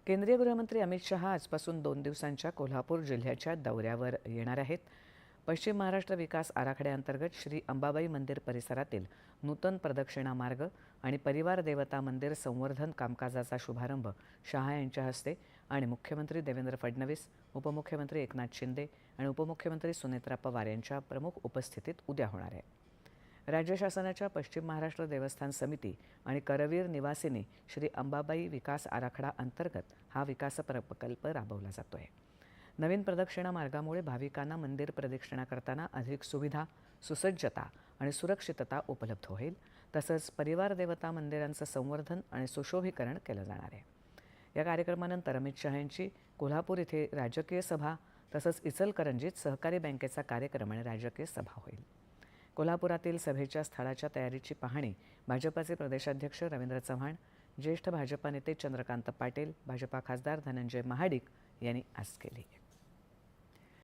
केंद्रीय गृहमंत्री अमित शहा आजपासून 2 दिवसांच्या कोल्हापूर जिल्ह्याच्या दौऱ्यावर येणार आहेत. पश्चिम महाराष्ट्र विकास आराखड्याअंतर्गत श्री अंबाबाई मंदिर परिसरातील नूतन प्रदक्षिणा मार्ग आणि परिवार देवता मंदिर संवर्धन कामकाजाचा शुभारंभ शहा यांच्या हस्ते आणि मुख्यमंत्री देवेंद्र फडणवीस, उपमुख्यमंत्री एकनाथ शिंदे आणि उपमुख्यमंत्री सुनेत्रा पवार यांच्या प्रमुख उपस्थितीत उद्या होणार आहे. राज्य शासनाच्या पश्चिम महाराष्ट्र देवस्थान समिती आणि करवीर निवासिनी श्री अंबाबाई विकास आराखडा अंतर्गत हा विकास प्रकल्प राबवला जातो आहे. नवीन प्रदक्षिणा मार्गामुळे भाविकांना मंदिर प्रदक्षिणा करताना अधिक सुविधा, सुसज्जता आणि सुरक्षितता उपलब्ध होईल. तसंच परिवार देवता मंदिरांचं संवर्धन आणि सुशोभीकरण केलं जाणार आहे. या कार्यक्रमानंतर अमित शहा यांची कोल्हापूर येथे राजकीय सभा तसंच इचलकरंजीत सहकारी बँकेचा कार्यक्रम आणि राजकीय सभा होईल. कोल्हापुरातील सभेच्या स्थळाच्या तयारीची पाहणी भाजपाचे प्रदेशाध्यक्ष रवींद्र चव्हाण, ज्येष्ठ भाजपा नेते चंद्रकांत पाटील, भाजपा खासदार धनंजय महाडिक यांनी आज केली.